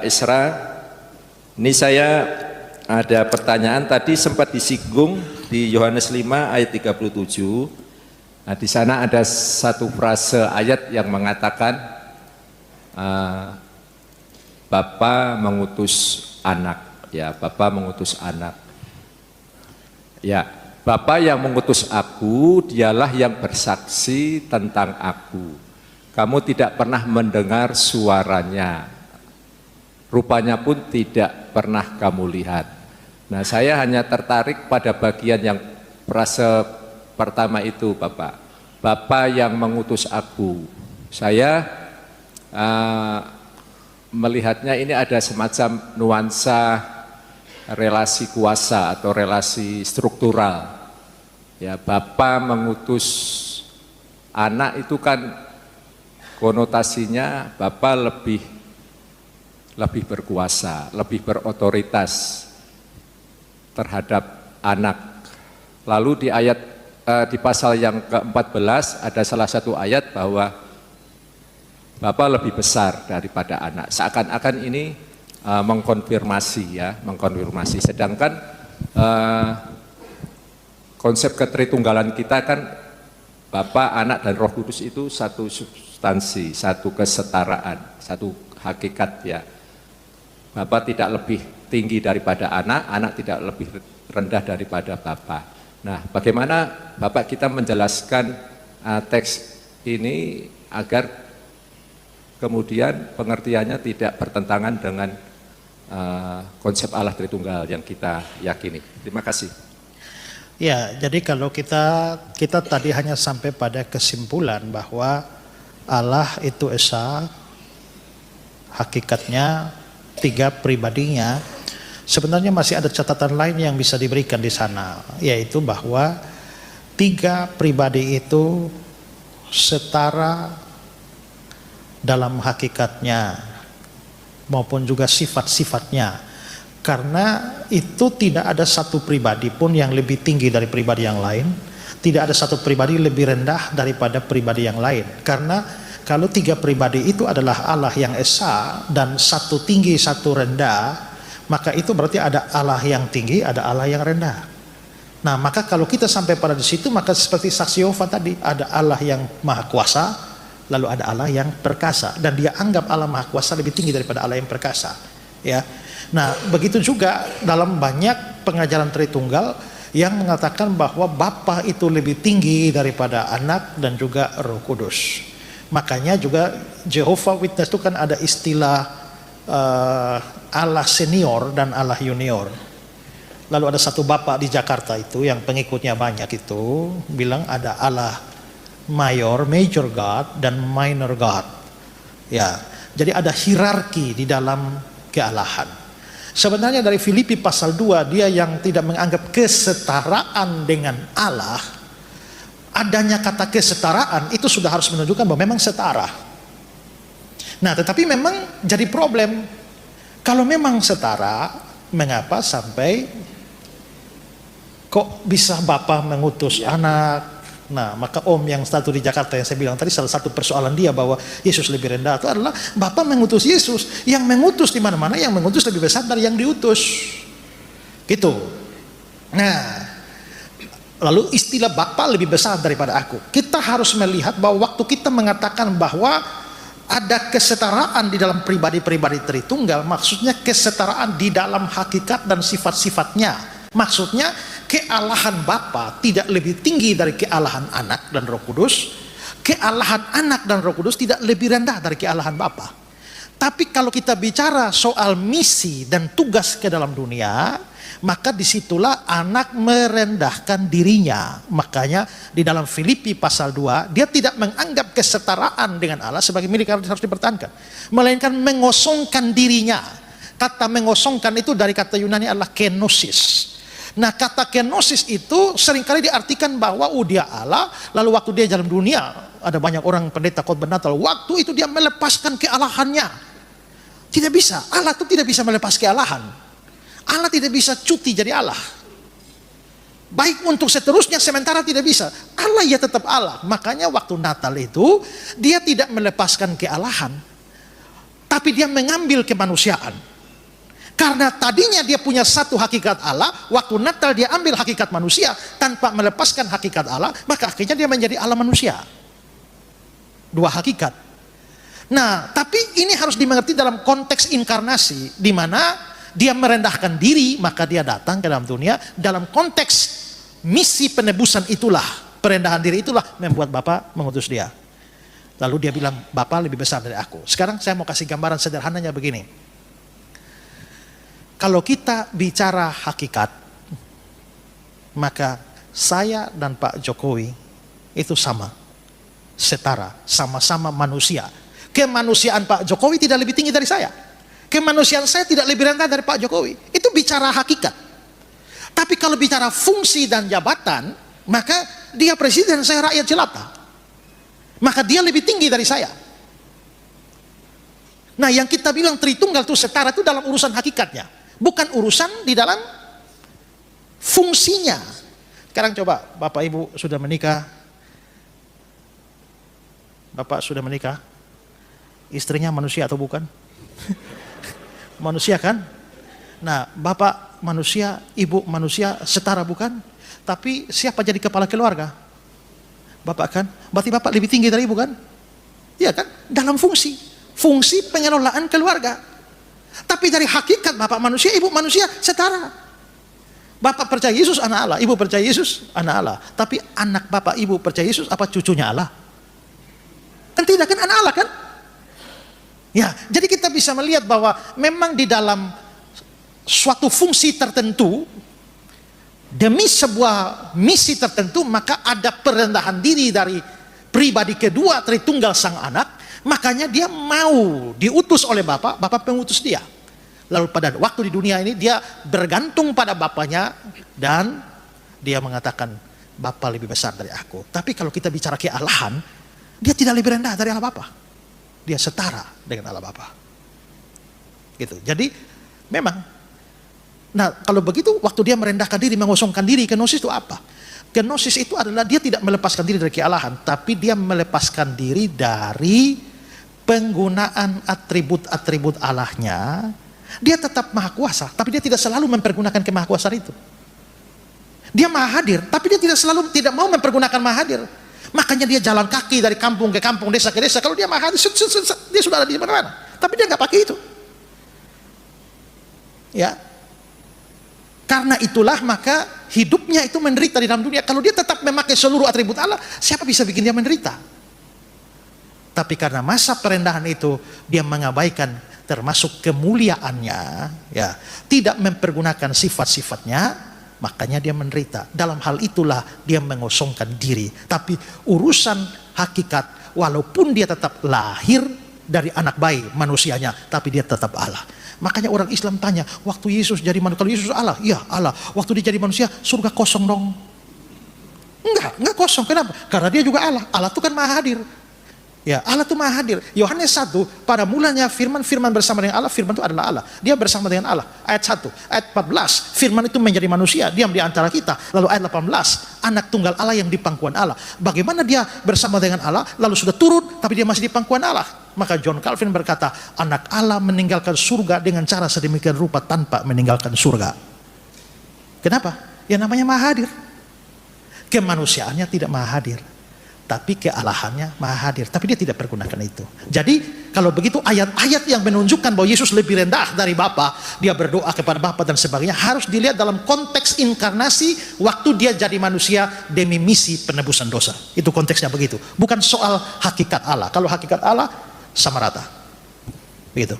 Isra, ini saya ada pertanyaan tadi sempat disinggung di Yohanes 5 ayat 37. Nah, di sana ada satu frase ayat yang mengatakan Bapa mengutus anak, ya, Bapa mengutus anak. Ya, Bapa yang mengutus aku, dialah yang bersaksi tentang aku. Kamu tidak pernah mendengar suaranya, rupanya pun tidak pernah kamu lihat. Nah, saya hanya tertarik pada bagian yang frase pertama itu, Bapak. Bapa yang mengutus aku. Saya melihatnya ini ada semacam nuansa relasi kuasa atau relasi struktural. Ya, Bapa mengutus anak itu kan konotasinya Bapa lebih berkuasa, lebih berotoritas terhadap anak. Lalu di pasal yang ke-14 ada salah satu ayat bahwa Bapa lebih besar daripada anak. Seakan-akan ini mengkonfirmasi, ya, mengkonfirmasi. Sedangkan konsep ketritunggalan kita kan Bapa, Anak, dan Roh Kudus itu satu substansi, satu kesetaraan, satu hakikat, ya. Bapa tidak lebih tinggi daripada anak, anak tidak lebih rendah daripada Bapa. Nah, bagaimana Bapak kita menjelaskan teks ini agar kemudian pengertiannya tidak bertentangan dengan konsep Allah Tritunggal yang kita yakini. Terima kasih. Ya, jadi kalau kita tadi hanya sampai pada kesimpulan bahwa Allah itu esa, hakikatnya tiga pribadinya, sebenarnya masih ada catatan lain yang bisa diberikan di sana, yaitu bahwa tiga pribadi itu setara dalam hakikatnya maupun juga sifat-sifatnya, karena itu tidak ada satu pribadi pun yang lebih tinggi dari pribadi yang lain, tidak ada satu pribadi lebih rendah daripada pribadi yang lain. Karena kalau tiga pribadi itu adalah Allah yang esa dan satu tinggi satu rendah, maka itu berarti ada Allah yang tinggi, ada Allah yang rendah. Nah, maka kalau kita sampai pada di situ, maka seperti saksi Yehova tadi, ada Allah yang maha kuasa, lalu ada Allah yang perkasa, dan dia anggap Allah maha kuasa lebih tinggi daripada Allah yang perkasa, ya. Nah, begitu juga dalam banyak pengajaran Tritunggal yang mengatakan bahwa Bapa itu lebih tinggi daripada Anak dan juga Roh Kudus. Makanya juga Jehovah Witness itu kan ada istilah Allah senior dan Allah junior. Lalu ada satu bapak di Jakarta itu yang pengikutnya banyak itu bilang ada Allah major God, dan minor God. Ya, jadi ada hierarki di dalam kealahan. Sebenarnya dari Filipi pasal 2, dia yang tidak menganggap kesetaraan dengan Allah, adanya kata kesetaraan itu sudah harus menunjukkan bahwa memang setara. Nah, tetapi memang jadi problem. Kalau memang setara, mengapa sampai kok bisa Bapa mengutus anak? Nah, maka Om yang satu di Jakarta yang saya bilang tadi, salah satu persoalan dia bahwa Yesus lebih rendah itu adalah Bapa mengutus Yesus. Yang mengutus di mana-mana, yang mengutus lebih besar dari yang diutus. Gitu. Nah, lalu istilah Bapa lebih besar daripada aku. Kita harus melihat bahwa waktu kita mengatakan bahwa ada kesetaraan di dalam pribadi-pribadi Tritunggal, maksudnya kesetaraan di dalam hakikat dan sifat-sifatnya. Maksudnya kealahan Bapa tidak lebih tinggi dari kealahan Anak dan Roh Kudus. Kealahan Anak dan Roh Kudus tidak lebih rendah dari kealahan Bapa. Tapi kalau kita bicara soal misi dan tugas ke dalam dunia, maka disitulah Anak merendahkan dirinya. Makanya di dalam Filipi pasal 2, dia tidak menganggap kesetaraan dengan Allah sebagai milik yang harus dipertahankan, melainkan mengosongkan dirinya. Kata mengosongkan itu dari kata Yunani adalah kenosis. Nah, kata kenosis itu seringkali diartikan bahwa dia Allah, lalu waktu dia dalam dunia, ada banyak orang pendeta khotbah Natal, waktu itu dia melepaskan kealahannya. Tidak bisa, Allah itu tidak bisa melepas kealahan. Allah tidak bisa cuti jadi Allah. Baik untuk seterusnya, sementara tidak bisa. Allah ya tetap Allah. Makanya waktu Natal itu dia tidak melepaskan kealahan, tapi dia mengambil kemanusiaan. Karena tadinya dia punya satu hakikat Allah, waktu Natal dia ambil hakikat manusia tanpa melepaskan hakikat Allah, maka akhirnya dia menjadi Allah manusia. Dua hakikat. Nah, tapi ini harus dimengerti dalam konteks inkarnasi, di mana dia merendahkan diri, maka dia datang ke dalam dunia. Dalam konteks misi penebusan itulah, perendahan diri itulah membuat Bapa mengutus dia. Lalu dia bilang, Bapa lebih besar dari aku. Sekarang saya mau kasih gambaran sederhananya begini. Kalau kita bicara hakikat, maka saya dan Pak Jokowi itu sama, setara, sama-sama manusia. Kemanusiaan Pak Jokowi tidak lebih tinggi dari saya. Kemanusiaan saya tidak lebih rendah dari Pak Jokowi. Itu bicara hakikat. Tapi kalau bicara fungsi dan jabatan, maka dia presiden, saya rakyat jelata. Maka dia lebih tinggi dari saya. Nah, yang kita bilang Tritunggal itu setara itu dalam urusan hakikatnya, bukan urusan di dalam fungsinya. Sekarang coba, Bapak Ibu sudah menikah. Bapak sudah menikah. Istrinya manusia atau bukan? Manusia kan? Nah, Bapak manusia, Ibu manusia, setara bukan? Tapi siapa jadi kepala keluarga? Bapak kan? Berarti Bapak lebih tinggi dari Ibu kan? Iya kan? Dalam fungsi pengelolaan keluarga. Tapi dari hakikat Bapak manusia, Ibu manusia, setara. Bapak percaya Yesus anak Allah, Ibu percaya Yesus anak Allah. Tapi anak Bapak Ibu percaya Yesus apa cucunya Allah? Kan tidak, kan anak Allah kan? Ya, jadi kita bisa melihat bahwa memang di dalam suatu fungsi tertentu, demi sebuah misi tertentu, maka ada perendahan diri dari pribadi kedua Tritunggal Sang Anak. Makanya dia mau diutus oleh Bapa, Bapa pengutus dia. Lalu pada waktu di dunia ini dia bergantung pada Bapaknya dan dia mengatakan, Bapa lebih besar dari aku. Tapi kalau kita bicara kealahan, dia tidak lebih rendah dari Allah Bapa. Dia setara dengan Allah Bapa. Gitu. Jadi memang, nah kalau begitu waktu dia merendahkan diri, mengosongkan diri, kenosis itu apa? Kenosis itu adalah dia tidak melepaskan diri dari kealahan, tapi dia melepaskan diri dari penggunaan atribut-atribut Allahnya. Dia tetap maha kuasa, tapi dia tidak selalu mempergunakan kemahakuasaan itu. Dia maha hadir, tapi dia tidak mau mempergunakan maha hadir. Makanya dia jalan kaki dari kampung ke kampung, desa ke desa. Kalau dia maha hadir, dia sudah ada di mana-mana. Tapi dia nggak pakai itu. Ya, karena itulah maka hidupnya itu menderita di dalam dunia. Kalau dia tetap memakai seluruh atribut Allah, siapa bisa bikin dia menderita? Tapi karena masa perendahan itu dia mengabaikan termasuk kemuliaannya, ya, tidak mempergunakan sifat-sifatnya, makanya dia menderita. Dalam hal itulah dia mengosongkan diri. Tapi urusan hakikat, walaupun dia tetap lahir dari anak bayi manusianya, tapi dia tetap Allah. Makanya orang Islam tanya, waktu Yesus jadi manusia, kalau Yesus Allah, iya Allah. Waktu dia jadi manusia, surga kosong dong? Enggak kosong. Kenapa? Karena dia juga Allah. Allah itu kan maha hadir. Ya, Allah itu maha hadir. Yohanes 1, pada mulanya firman bersama dengan Allah, firman itu adalah Allah. Dia bersama dengan Allah. Ayat 1, ayat 14, firman itu menjadi manusia, diam di antara kita. Lalu ayat 18, anak tunggal Allah yang di pangkuan Allah. Bagaimana dia bersama dengan Allah, lalu sudah turun, tapi dia masih di pangkuan Allah. Maka John Calvin berkata, anak Allah meninggalkan surga dengan cara sedemikian rupa tanpa meninggalkan surga. Kenapa? Ya namanya maha hadir. Kemanusiaannya tidak maha hadir, tapi kealahannya maha hadir. Tapi dia tidak pergunakan itu. Jadi kalau begitu ayat-ayat yang menunjukkan bahwa Yesus lebih rendah dari Bapa, dia berdoa kepada Bapa dan sebagainya, harus dilihat dalam konteks inkarnasi waktu dia jadi manusia demi misi penebusan dosa. Itu konteksnya begitu. Bukan soal hakikat Allah. Kalau hakikat Allah sama rata. Begitu.